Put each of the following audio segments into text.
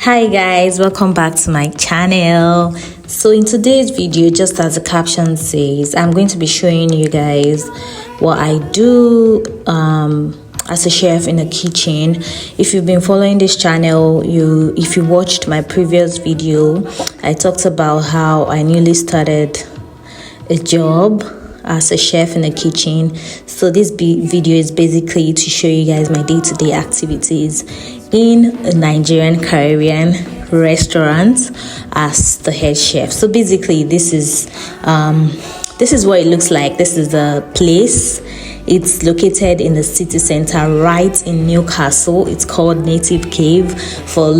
Hi guys, welcome back to my channel. So in today's video, just as the caption says, I'm going to be showing you guys what I do as a chef in the kitchen. If you've been following this channel, if you watched my previous video, I talked about how I newly started a job as a chef in the kitchen. So this video is basically to show you guys my day-to-day activities in a Nigerian Caribbean restaurant as the head chef. So basically this is what it looks like. This is the place. It's located in the city center right in Newcastle. It's called Native Cave. For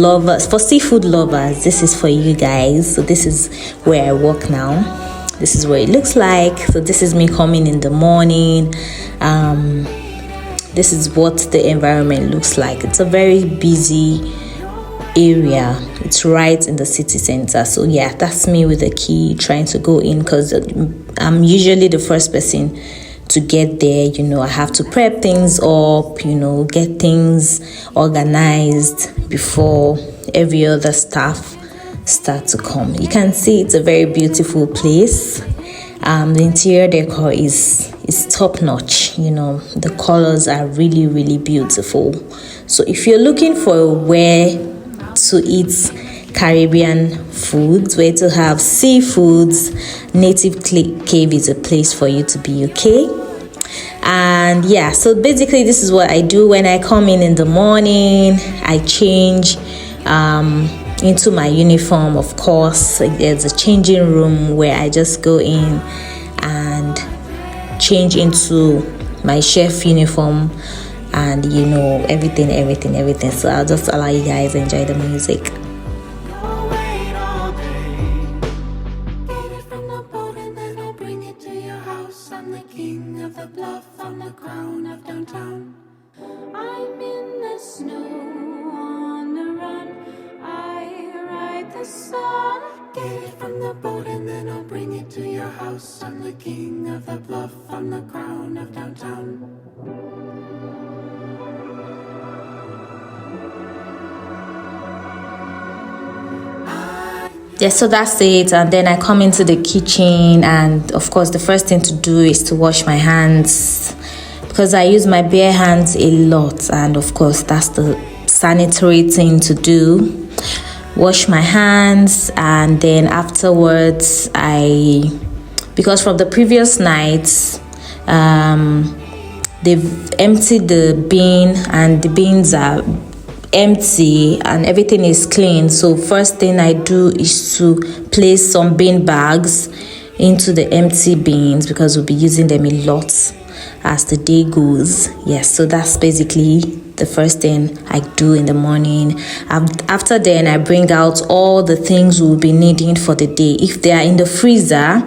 seafood lovers, this is for you guys. So this is where I work now. This is what it looks like. So this is me coming in the morning. This is what the environment looks like. It's a very busy area. It's right in the city center. So yeah, that's me with the key trying to go in, because I'm usually the first person to get there. I have to prep things up, get things organized before every other staff start to come. You can see it's a very beautiful place. The interior decor is top notch. The colors are really, really beautiful. So if you're looking for where to eat Caribbean foods, where to have seafoods, Native Cave is a place for you to be, okay? And yeah, so basically this is what I do when I come in the morning. I change into my uniform. Of course, there's a changing room where I just go in and change into my chef uniform, and everything. So I'll just allow you guys to enjoy the music. I'm the king of the bluff, I'm the crown of downtown. Yeah, so that's it. And then I come into the kitchen, and of course the first thing to do is to wash my hands, because I use my bare hands a lot, and of course that's the sanitary thing to do. Wash my hands, and then afterwards because from the previous nights, they've emptied the bin, and the bins are empty and everything is clean. So first thing I do is to place some bin bags into the empty bins, because we'll be using them a lot as the day goes. Yes, so that's basically the first thing I do in the morning. After then, I bring out all the things we'll be needing for the day. If they are in the freezer,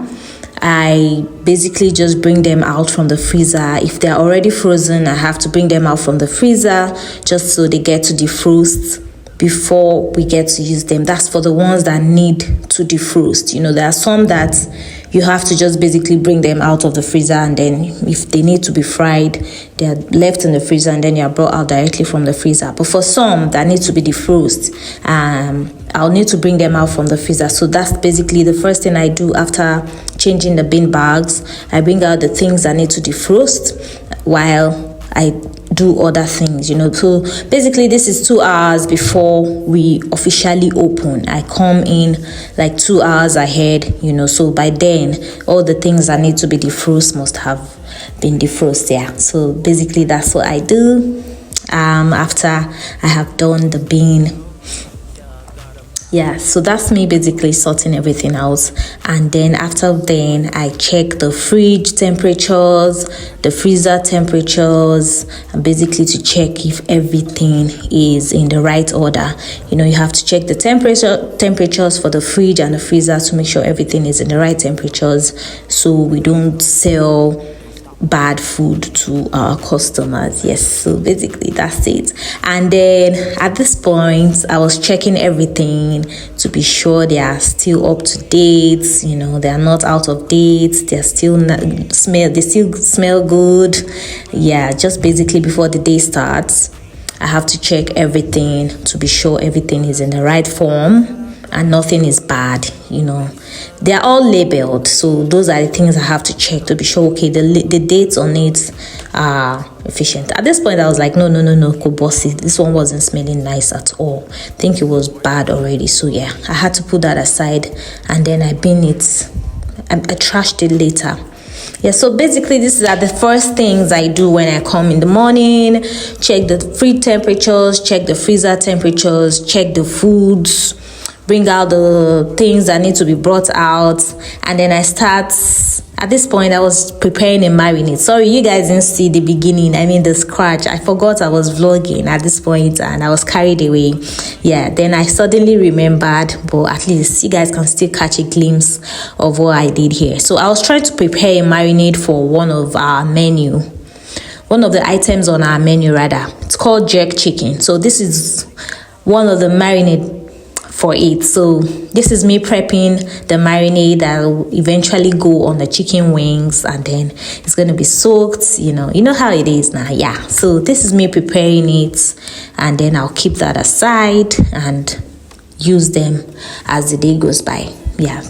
I basically just bring them out from the freezer. If they're already frozen, I have to bring them out from the freezer just so they get to defrost before we get to use them. That's for the ones that need to defrost. There are some that you have to just basically bring them out of the freezer, and then if they need to be fried, they're left in the freezer and then you're brought out directly from the freezer. But for some that need to be defrosted, I'll need to bring them out from the freezer. So that's basically the first thing I do after changing the bin bags. I bring out the things that need to defrost while I do other things. So basically this is 2 hours before we officially open. I come in like 2 hours ahead, so by then all the things that need to be defrosted must have been defrosted. Yeah, so basically that's what I do after I have done the bin Yeah, so that's me basically sorting everything out. And then after then, I check the fridge temperatures, the freezer temperatures, and basically to check if everything is in the right order. You know, you have to check the temperatures for the fridge and the freezer to make sure everything is in the right temperatures, so we don't sell bad food to our customers. Yes, so basically that's it. And then at this point, I was checking everything to be sure they are still up to date. You know, they are not out of date. They still smell good. Yeah, just basically before the day starts, I have to check everything to be sure everything is in the right form and nothing is bad. You know, they are all labeled, so those are the things I have to check to be sure, okay, the dates on it are efficient. At this point I was like, no, Kobosi, this one wasn't smelling nice at all. I think it was bad already. So yeah, I had to put that aside, and then I bin it. I trashed it later. Yeah, so basically these are the first things I do when I come in the morning. Check the fridge temperatures, check the freezer temperatures, check the foods, bring out the things that need to be brought out, and then I start. At this point I was preparing a marinade. Sorry, you guys didn't see the beginning, I mean the scratch. I forgot I was vlogging at this point and I was carried away. Yeah, then I suddenly remembered, but at least you guys can still catch a glimpse of what I did here. So I was trying to prepare a marinade for one of the items on our menu rather. It's called jerk chicken. So this is one of the marinade for it. So this is me prepping the marinade that will eventually go on the chicken wings, and then it's going to be soaked. You know how it is now. Yeah, so this is me preparing it, and then I'll keep that aside and use them as the day goes by. Yeah.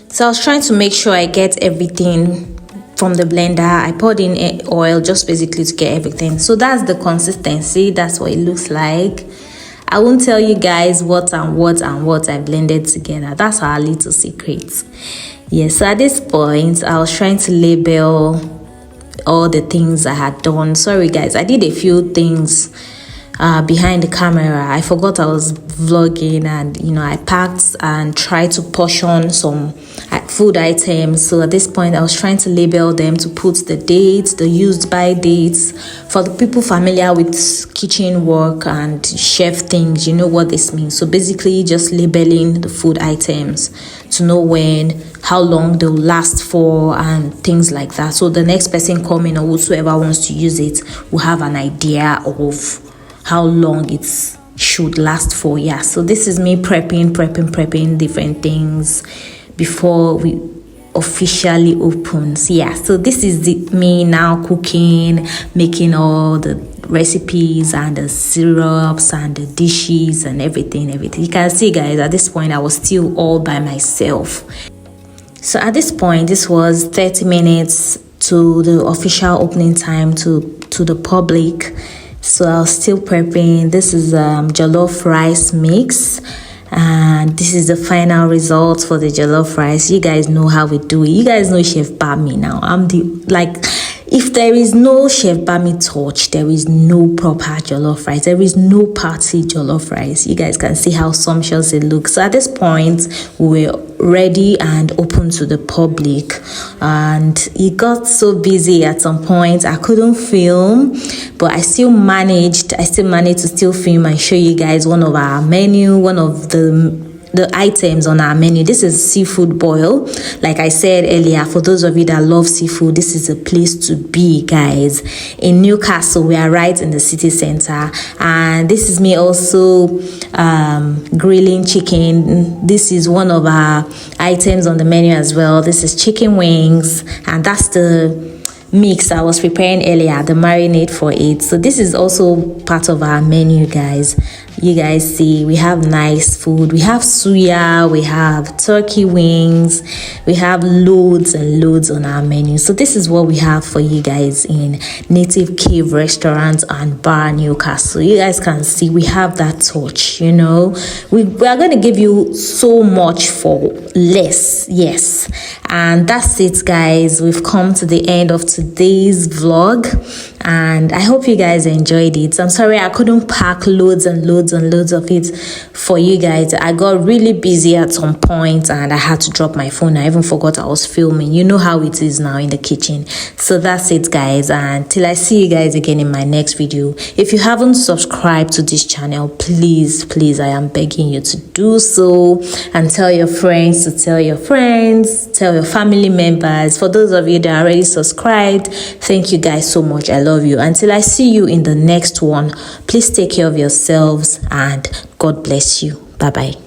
So I was trying to make sure I get everything from the blender. I poured in oil just basically to get everything. So that's the consistency. That's what it looks like. I won't tell you guys what I blended together. That's our little secret. Yes, so at this point, I was trying to label all the things I had done. Sorry guys, I did a few things behind the camera. I forgot I was vlogging, and I packed and tried to portion some food items. So at this point I was trying to label them to put the dates, the used by dates. For the people familiar with kitchen work and chef things, you know what this means. So basically just labeling the food items to know how long they'll last for and things like that, so the next person coming or whosoever wants to use it will have an idea of how long it should last for. Yeah, so this is me prepping different things before we officially opens. Yeah, so this is me now cooking, making all the recipes and the syrups and the dishes and everything. You can see guys, at this point I was still all by myself. So at this point, this was 30 minutes to the official opening time to the public. So I was still prepping. This is jollof rice mix, and this is the final result for the jollof rice. You guys know how we do it. You guys know Chef Bami now. If there is no Chef Bami touch, there is no proper jollof rice. There is no party jollof rice. You guys can see how sumptuous it looks. So at this point, we were ready and open to the public, and it got so busy at some point I couldn't film, but I still managed to still film and show you guys one of our menu, one of the the items on our menu. This is seafood boil. Like I said earlier, for those of you that love seafood, this is a place to be, guys. In Newcastle, we are right in the city center, and this is me also grilling chicken. This is one of our items on the menu as well. This is chicken wings, and that's the mix I was preparing earlier, the marinade for it. So this is also part of our menu, guys. You guys see we have nice food. We have suya, we have turkey wings, we have loads and loads on our menu. So this is what we have for you guys in Native Cave Restaurant and Bar, Newcastle. You guys can see we have that touch, you know. We are going to give you so much for less. Yes, and that's it, guys. We've come to the end of today's vlog, and I hope you guys enjoyed it. I'm sorry I couldn't pack loads and loads of it for you guys. I got really busy at some point and I had to drop my phone. I even forgot I was filming. You know how it is now in the kitchen. So that's it, guys, and till I see you guys again in my next video. If you haven't subscribed to this channel, please I am begging you to do so, and tell your friends to tell your friends, tell your family members. For those of you that are already subscribed, thank you guys so much. I love you. Until I see you in the next one, please take care of yourselves and God bless you. Bye bye.